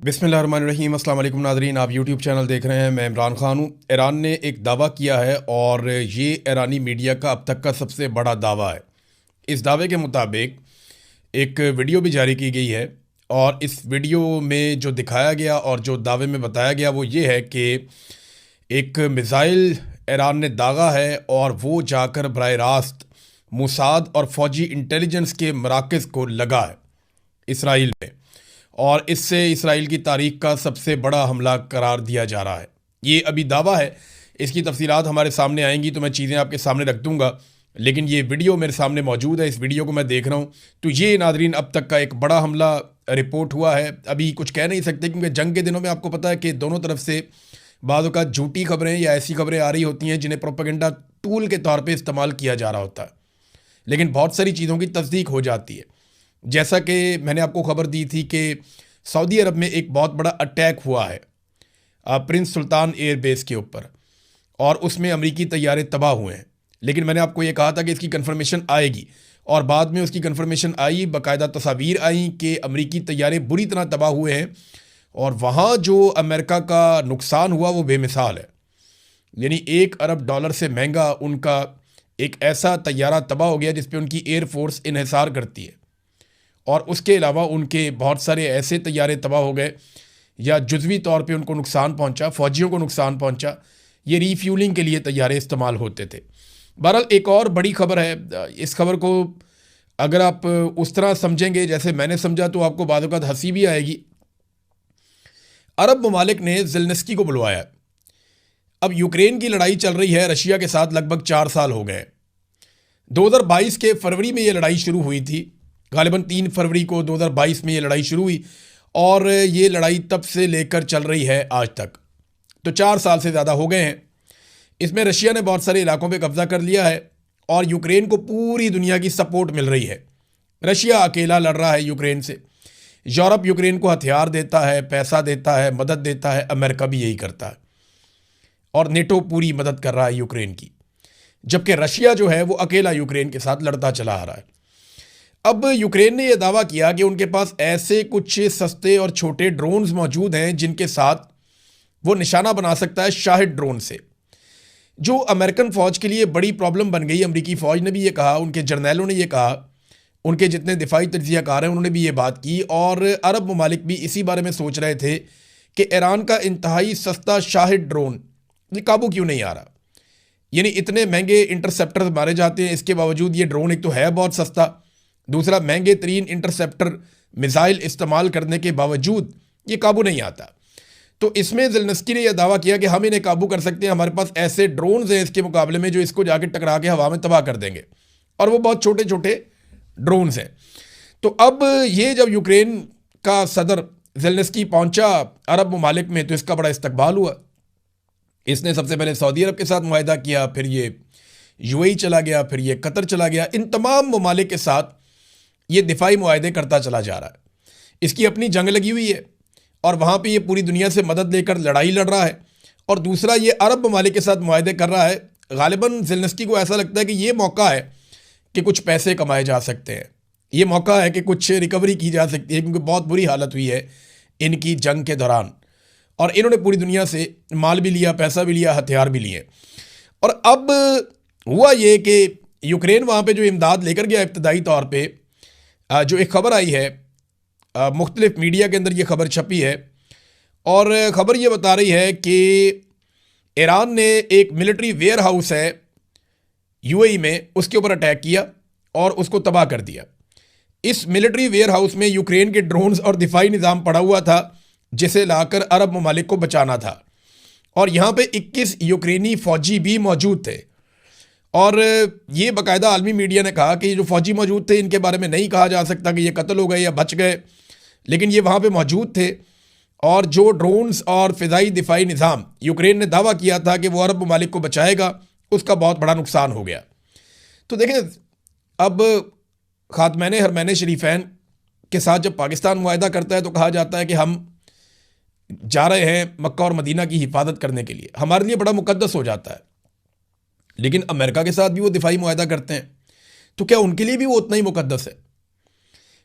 बिस्मिल्लाहिर्रहमानिर्रहीम। अस्सलाम वालेकुम नाज़रीन, आप यूट्यूब चैनल देख रहे हैं। मैं इमरान ख़ान हूँ। ईरान ने एक दावा किया है और ये ईरानी मीडिया का अब तक का सबसे बड़ा दावा है। इस दावे के मुताबिक एक वीडियो भी जारी की गई है और इस वीडियो में जो दिखाया गया और जो दावे में बताया गया वो ये है कि एक मिसाइल ईरान ने दागा है और वो जाकर बराह रास्त मोसाद और फ़ौजी इंटेलिजेंस के मराकज़ को लगा है इसराइल में, और इससे इसराइल की तारीख का सबसे बड़ा हमला करार दिया जा रहा है। ये अभी दावा है, इसकी तफसीलात हमारे सामने आएंगी तो मैं चीज़ें आपके सामने रख दूंगा, लेकिन ये वीडियो मेरे सामने मौजूद है। इस वीडियो को मैं देख रहा हूँ तो ये नादरीन अब तक का एक बड़ा हमला रिपोर्ट हुआ है। अभी कुछ कह नहीं सकते क्योंकि जंग के दिनों में आपको पता है कि दोनों तरफ से बाद का झूठी खबरें या ऐसी खबरें आ रही होती हैं जिन्हें प्रोपेगेंडा टूल के तौर पर इस्तेमाल किया जा रहा होता है, लेकिन बहुत सारी चीज़ों की तस्दीक हो जाती है। जैसा कि मैंने आपको खबर दी थी कि सऊदी अरब में एक बहुत बड़ा अटैक हुआ है प्रिंस सुल्तान एयरबेस के ऊपर और उसमें अमेरिकी तैयारे तबाह हुए हैं, लेकिन मैंने आपको ये कहा था कि इसकी कन्फर्मेशन आएगी और बाद में उसकी कन्फर्मेशन आई। बाकायदा तस्वीर आई कि अमेरिकी तैयारे बुरी तरह तबाह हुए हैं और वहाँ जो अमेरिका का नुकसान हुआ वो बेमिसाल है। यानी $1 अरब से महंगा उनका एक ऐसा तैयारा तबाह हो गया जिस पे उनकी एयरफोर्स इन्हिसार करती है, और उसके अलावा उनके बहुत सारे ऐसे तैयारे तबाह हो गए या जुज़वी तौर पे उनको नुकसान पहुंचा, फ़ौजियों को नुकसान पहुंचा। ये रीफ्यूलिंग के लिए तैयारे इस्तेमाल होते थे। बहरहाल एक और बड़ी खबर है, इस खबर को अगर आप उस तरह समझेंगे जैसे मैंने समझा तो आपको बाद वक़्त हंसी भी आएगी। अरब ममालिक ने ज़ेलेंस्की को बुलवाया। अब यूक्रेन की लड़ाई चल रही है रशिया के साथ, लगभग 4 साल हो गए। 2022 के फरवरी में ये लड़ाई शुरू हुई थी, गालिबन 3 फरवरी को 2022 में ये लड़ाई शुरू हुई और ये लड़ाई तब से लेकर चल रही है आज तक, तो 4 साल से ज़्यादा हो गए हैं। इसमें रशिया ने बहुत सारे इलाकों पे कब्ज़ा कर लिया है और यूक्रेन को पूरी दुनिया की सपोर्ट मिल रही है। रशिया अकेला लड़ रहा है यूक्रेन से, यूरोप यूक्रेन को हथियार देता है, पैसा देता है, मदद देता है, अमेरिका भी यही करता है और नेटो पूरी मदद कर रहा है यूक्रेन की, जबकि रशिया जो है वो अकेला यूक्रेन के साथ लड़ता चला आ रहा है। अब यूक्रेन ने यह दावा किया कि उनके पास ऐसे कुछ सस्ते और छोटे ड्रोन्स मौजूद हैं जिनके साथ वो निशाना बना सकता है शाहिद ड्रोन से, जो अमेरिकन फ़ौज के लिए बड़ी प्रॉब्लम बन गई। अमेरिकी फ़ौज ने भी ये कहा, उनके जर्नैलों ने ये कहा, उनके जितने दिफाई तज्ज़ियाकार हैं उन्होंने भी ये बात की, और अरब ममालिक भी इसी बारे में सोच रहे थे कि ईरान का इंतहाई सस्ता शाहिद ड्रोन ये काबू क्यों नहीं आ रहा। यानी इतने महंगे इंटरसेप्टर मारे जाते हैं, इसके बावजूद ये ड्रोन एक तो है बहुत सस्ता, दूसरा महंगे तरीन इंटरसेप्टर मिसाइल इस्तेमाल करने के बावजूद ये काबू नहीं आता। तो इसमें ज़ेलेंस्की ने यह दावा किया कि हम इन्हें काबू कर सकते हैं, हमारे पास ऐसे ड्रोन्स हैं इसके मुकाबले में जो इसको जाके टकरा के हवा में तबाह कर देंगे, और वो बहुत छोटे छोटे ड्रोन्स हैं। तो अब ये जब यूक्रेन का सदर ज़ेलेंस्की पहुंचा अरब ममालिक में तो इसका बड़ा इस्तकबाल हुआ। इसने सबसे पहले सऊदी अरब के साथ मुआहिदा किया, फिर ये यूएई चला गया, फिर ये कतर चला गया। इन तमाम ममालिक के साथ ये दिफाई मुआहिदे करता चला जा रहा है। इसकी अपनी जंग लगी हुई है और वहाँ पे ये पूरी दुनिया से मदद लेकर लड़ाई लड़ रहा है, और दूसरा ये अरब ममालिक के साथ मुआहिदे कर रहा है। गालिबन ज़ेलेंस्की को ऐसा लगता है कि ये मौका है कि कुछ पैसे कमाए जा सकते हैं, ये मौका है कि कुछ रिकवरी की जा सकती है, क्योंकि बहुत बुरी हालत हुई है इनकी जंग के दौरान, और इन्होंने पूरी दुनिया से माल भी लिया, पैसा भी लिया, हथियार भी लिए। और अब हुआ ये कि यूक्रेन वहाँ पे जो इमदाद लेकर गया इब्तदाई तौर पे, जो एक खबर आई है मुख्तलिफ मीडिया के अंदर ये खबर छपी है, और ख़बर ये बता रही है कि ईरान ने एक मिलिट्री वेयर हाउस है यूएई में, उसके ऊपर अटैक किया और उसको तबाह कर दिया। इस मिलिट्री वेयर हाउस में यूक्रेन के ड्रोन्स और दिफाई निज़ाम पड़ा हुआ था जिसे लाकर अरब ममालिक को बचाना था, और यहाँ पे 21 यूक्रेनी फ़ौजी भी मौजूद थे। और ये बाकायदा आलमी मीडिया ने कहा कि ये जो फ़ौजी मौजूद थे इनके बारे में नहीं कहा जा सकता कि ये कत्ल हो गए या बच गए, लेकिन ये वहाँ पे मौजूद थे। और जो ड्रोन्स और फ़िज़ाई दिफाई निज़ाम यूक्रेन ने दावा किया था कि वो अरब ममालिक को बचाएगा, उसका बहुत बड़ा नुकसान हो गया। तो देखें, अब ख़ातमैन हरमैन शरीफैन के साथ जब पाकिस्तान मुआहिदा करता है तो कहा जाता है कि हम जा रहे हैं मक्का और मदीना की हिफाजत करने के लिए, हमारे लिए बड़ा मुकद्दस हो जाता है। लेकिन अमेरिका के साथ भी वो दिफाई मुआहिदा करते हैं, तो क्या उनके लिए भी वो उतना ही मुकद्दस है?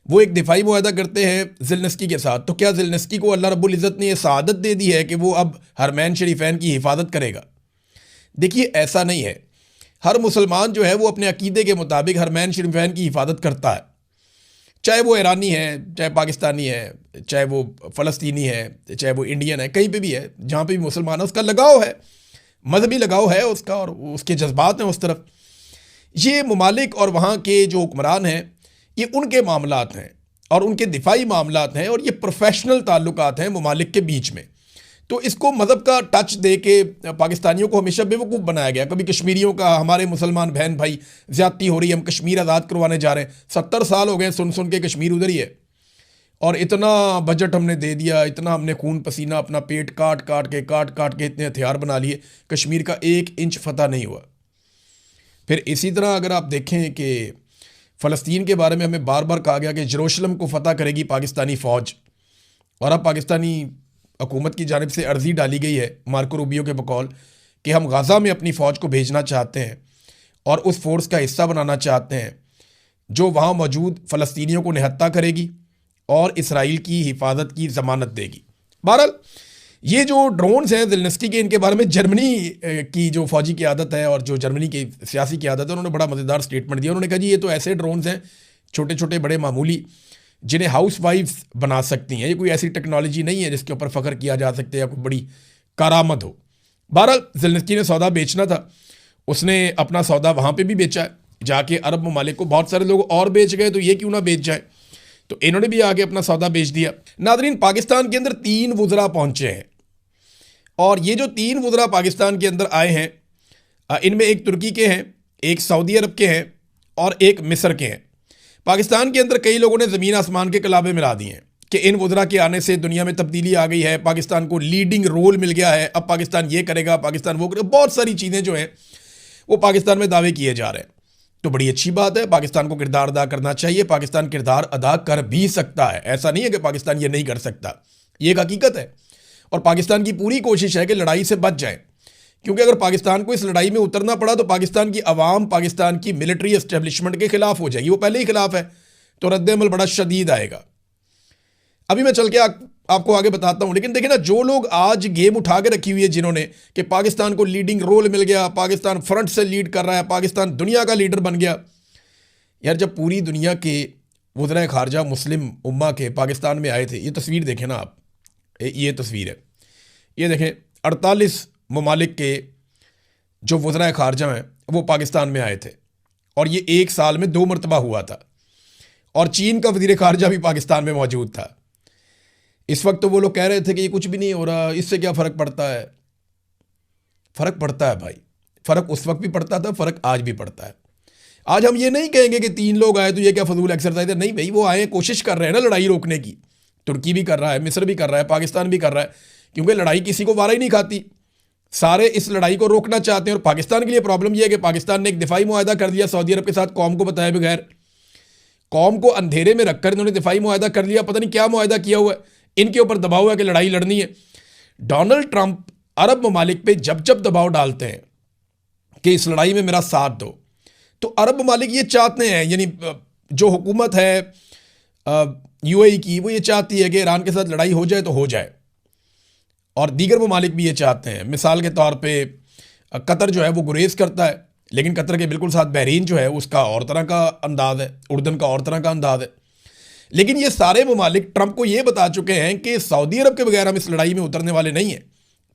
वो एक दिफाई मुआहदा करते हैं ज़ेलेंस्की के साथ। तो क्या ज़ेलेंस्की को अल्लाह रब्बुल इज़्ज़त ने ये सआदत दे दी है कि वो अब हरमैन शरीफैन की हिफाजत करेगा? देखिए, ऐसा नहीं है। हर मुसलमान जो है वो अपने अकीदे के मुताबिक हरमैन शरीफैन की हिफाजत करता है, चाहे वो ईरानी है, चाहे पाकिस्तानी है, चाहे वो फ़लस्तीनी है, चाहे वो इंडियन है, कहीं पे भी है, जहाँ पे भी मुसलमान है, उसका लगाव है, मजहबी लगाव है उसका, और उसके जज्बात हैं उस तरफ। ये ममालिक और वहाँ के जो हुक्मरान हैं, ये उनके मामलात हैं और उनके दिफाई मामलात हैं, और ये प्रोफेशनल ताल्लुकात हैं ममालिक के बीच में। तो इसको मज़हब का टच दे के पाकिस्तानियों को हमेशा बेवकूफ़ बनाया गया। कभी कश्मीरियों का, हमारे मुसलमान बहन भाई ज़्यादती हो रही है, हम कश्मीर आज़ाद करवाने जा रहे हैं। 70 साल हो गए सुन सुन के कश्मीर उधर ही है, और इतना बजट हमने दे दिया, इतना हमने खून पसीना अपना पेट काट काट के इतने हथियार बना लिए, कश्मीर का 1 इंच फतह नहीं हुआ। फिर इसी तरह अगर आप देखें कि फ़लस्तीन के बारे में हमें बार बार कहा गया कि यरूशलेम को फ़तह करेगी पाकिस्तानी फ़ौज, और अब पाकिस्तानी हुकूमत की जानिब से अर्ज़ी डाली गई है मार्को रूबियो के बकौल कि हम गाज़ा में अपनी फ़ौज को भेजना चाहते हैं और उस फोर्स का हिस्सा बनाना चाहते हैं जो वहाँ मौजूद फ़लस्तीनियों को निहत्ता करेगी और इसराइल की हिफाजत की ज़मानत देगी। बहरहाल, ये जो ड्रोन्स हैं ज़ेलेंस्की के, इनके बारे में जर्मनी की जो फ़ौजी क़यादत है और जो जर्मनी की सियासी क़यादत है, उन्होंने बड़ा मज़ेदार स्टेटमेंट दिया। उन्होंने कहा जी ये तो ऐसे ड्रोन्स हैं छोटे छोटे बड़े मामूली, जिन्हें हाउस वाइफ्स बना सकती हैं। ये कोई ऐसी टेक्नोलॉजी नहीं है जिसके ऊपर फ़ख्र किया जा सकता है या कोई बड़ी करामत हो। बहरहाल, ज़ेलेंस्की ने सौदा बेचना था, उसने अपना सौदा वहाँ पे भी बेचा है जाके अरब ममालिक को। बहुत सारे लोग और बेच गए, तो ये क्यों ना बेच जाए, तो इन्होंने भी आगे अपना सौदा बेच दिया। नादरीन, पाकिस्तान के अंदर 3 वुज़रा पहुँचे हैं, और ये जो 3 वुज़रा पाकिस्तान के अंदर आए हैं, इनमें एक तुर्की के हैं, एक सऊदी अरब के हैं और एक मिस्र के हैं। पाकिस्तान के अंदर कई लोगों ने ज़मीन आसमान के कलाबे मिला दिए हैं कि इन वुज़रा के आने से दुनिया में तब्दीली आ गई है, पाकिस्तान को लीडिंग रोल मिल गया है, अब पाकिस्तान ये करेगा, पाकिस्तान वो करेगा। बहुत सारी चीज़ें जो हैं वो पाकिस्तान में दावे किए जा रहे हैं। तो बड़ी अच्छी बात है, पाकिस्तान को किरदार अदा करना चाहिए। पाकिस्तान किरदार अदा कर भी सकता है, ऐसा नहीं है कि पाकिस्तान ये नहीं कर सकता, ये एक हकीकत है। और पाकिस्तान की पूरी कोशिश है कि लड़ाई से बच जाए, क्योंकि अगर पाकिस्तान को इस लड़ाई में उतरना पड़ा तो पाकिस्तान की अवाम पाकिस्तान की मिलिट्री एस्टेब्लिशमेंट के खिलाफ हो जाएगी। वो पहले ही खिलाफ है, तो रद्द-ए-अमल बड़ा शदीद आएगा। अभी मैं चल के आपको आगे बताता हूं। लेकिन देखिए ना, जो लोग आज गेम उठा के रखी हुई है जिन्होंने, कि पाकिस्तान को लीडिंग रोल मिल गया, पाकिस्तान फ्रंट से लीड कर रहा है, पाकिस्तान दुनिया का लीडर बन गया। यार, जब पूरी दुनिया के वज़राए खारजा मुस्लिम उम्मा के पाकिस्तान में आए थे, ये तस्वीर देखें ना आप, ये तस्वीर है, ये देखें, 48 ममालिक के जो वज़राए खारजा हैं वो पाकिस्तान में आए थे, और ये 1 साल में 2 मरतबा हुआ था। और चीन का वज़ीर खारजा भी पाकिस्तान में मौजूद था। इस वक्त तो वो लोग कह रहे थे कि ये कुछ भी नहीं हो रहा, इससे क्या फ़र्क पड़ता है। फ़र्क पड़ता है भाई, फ़र्क उस वक्त भी पड़ता था, फ़र्क आज भी पड़ता है। आज हम ये नहीं कहेंगे कि 3 लोग आए तो ये क्या फजूल एक्सरसाइज है। नहीं भाई, वो आए, कोशिश कर रहे हैं ना लड़ाई रोकने की। तुर्की भी कर रहा है, मिस्र भी कर रहा है, पाकिस्तान भी कर रहा है, क्योंकि लड़ाई किसी को वारा ही नहीं खाती। सारे इस लड़ाई को रोकना चाहते हैं। और पाकिस्तान के लिए प्रॉब्लम यह है कि पाकिस्तान ने एक दिफाई मुआहदा कर दिया सऊदी अरब के साथ, कौम को बताए बगैर, कौम को अंधेरे में रखकर इन्होंने दिफाई मुआहदा कर लिया। पता नहीं क्या मुआहदा किया हुआ है, इनके ऊपर दबाव है कि लड़ाई लड़नी है। डोनाल्ड ट्रंप अरब ममालिक पे जब जब दबाव डालते हैं कि इस लड़ाई में मेरा साथ दो, तो अरब ममालिक ये चाहते हैं, यानी जो हुकूमत है यूएई की, वो ये चाहती है कि ईरान के साथ लड़ाई हो जाए तो हो जाए, और दीगर ममालिक भी ये चाहते हैं। मिसाल के तौर पे कतर जो है वो गुरेज करता है, लेकिन कतर के बिल्कुल साथ बहरीन जो है उसका और तरह का अंदाज़ है, उर्दन का और तरह का अंदाज़ है। लेकिन ये सारे ममालिक ट्रंप को ये बता चुके हैं कि सऊदी अरब के बगैर हम इस लड़ाई में उतरने वाले नहीं हैं,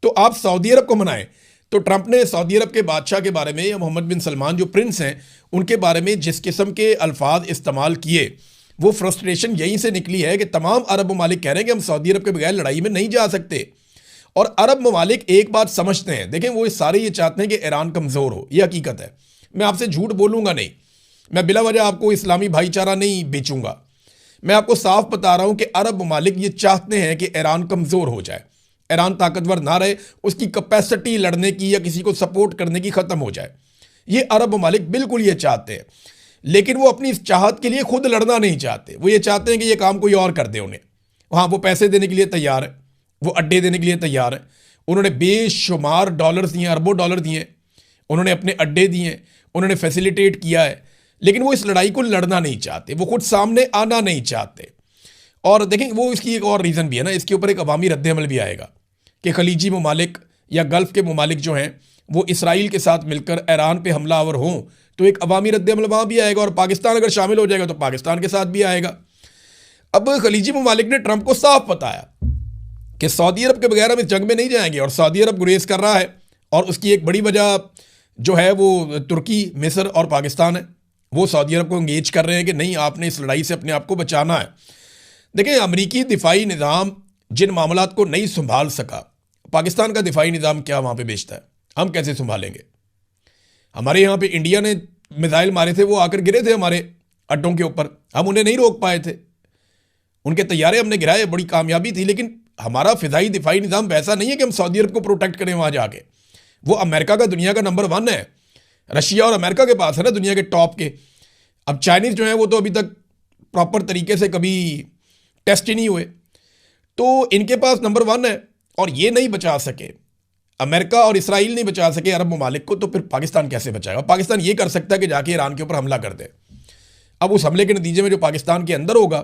तो आप सऊदी अरब को मनाएं। तो ट्रंप ने सऊदी अरब के बादशाह के बारे में, या मोहम्मद बिन सलमान जो प्रिंस हैं, उनके बारे में जिस किस्म के अल्फाज इस्तेमाल किए, वो फ्रस्ट्रेशन यहीं से निकली है कि तमाम अरब ममालिक कह रहे हैं कि हम सऊदी अरब के बगैर लड़ाई में नहीं जा सकते। और अरब ममालिक एक बात समझते हैं, देखें, वो सारे ये चाहते हैं कि ईरान कमज़ोर हो, ये हकीकत है। मैं आपसे झूठ बोलूँगा नहीं, मैं बिला वजह आपको इस्लामी भाईचारा नहीं बेचूंगा। मैं आपको साफ बता रहा हूँ कि अरब ममालिक ये चाहते हैं कि ईरान कमज़ोर हो जाए, ईरान ताकतवर ना रहे, उसकी कैपेसिटी लड़ने की या किसी को सपोर्ट करने की ख़त्म हो जाए। ये अरब ममालिक बिल्कुल ये चाहते हैं, लेकिन वो अपनी इस चाहत के लिए खुद लड़ना नहीं चाहते। वो ये चाहते हैं कि ये काम कोई और कर दे उन्हें। हाँ, वो पैसे देने के लिए तैयार है, वो अड्डे देने के लिए तैयार है। उन्होंने बेशुमार डॉलर्स दिए, अरबों डॉलर दिए, उन्होंने अपने अड्डे दिए, उन्होंने फैसिलिटेट किया है। लेकिन वो इस लड़ाई को लड़ना नहीं चाहते, वो खुद सामने आना नहीं चाहते। और देखें, वो इसकी एक और रीज़न भी है ना, इसके ऊपर एक अवामी रद्द-ए-अमल भी आएगा कि खलीजी ममालिक या गल्फ़ के ममालिक जो हैं वो इसराइल के साथ मिलकर ईरान पे हमलावर हों, तो एक अवामी रद्द-ए-अमल वहाँ भी आएगा, और पाकिस्तान अगर शामिल हो जाएगा तो पाकिस्तान के साथ भी आएगा। अब खलीजी ममालिक ने ट्रंप को साफ बताया कि सऊदी अरब के बगैर हम इस जंग में नहीं जाएंगे, और सऊदी अरब गुरेज कर रहा है, और उसकी एक बड़ी वजह जो है वो तुर्की, मिस्र और पाकिस्तान है। वो सऊदी अरब को इंगेज कर रहे हैं कि नहीं, आपने इस लड़ाई से अपने आप को बचाना है। देखें, अमरीकी दिफाई निज़ाम जिन मामलात को नहीं संभाल सका, पाकिस्तान का दिफाई निज़ाम क्या वहाँ पे बेचता है, हम कैसे संभालेंगे? हमारे यहाँ पे इंडिया ने मिसाइल मारे थे, वो आकर गिरे थे हमारे अड्डों के ऊपर, हम उन्हें नहीं रोक पाए थे, उनके तैयारे हमने गिराए, बड़ी कामयाबी थी। लेकिन हमारा फ़िज़ाई दिफाई निज़ाम वैसा नहीं है कि हम सऊदी अरब को प्रोटेक्ट करें वहाँ जाके। वो अमेरिका का दुनिया का नंबर 1 है, रशिया और अमेरिका के पास है ना दुनिया के टॉप के। अब चाइनीज़ जो है वो तो अभी तक प्रॉपर तरीके से कभी टेस्ट ही नहीं हुए, तो इनके पास नंबर 1 है, और ये नहीं बचा सके, अमेरिका और इसराइल नहीं बचा सके अरब ममालिक को, तो फिर पाकिस्तान कैसे बचाएगा? पाकिस्तान ये कर सकता है कि जाके ईरान के ऊपर हमला कर दे। अब उस हमले के नतीजे में जो पाकिस्तान के अंदर होगा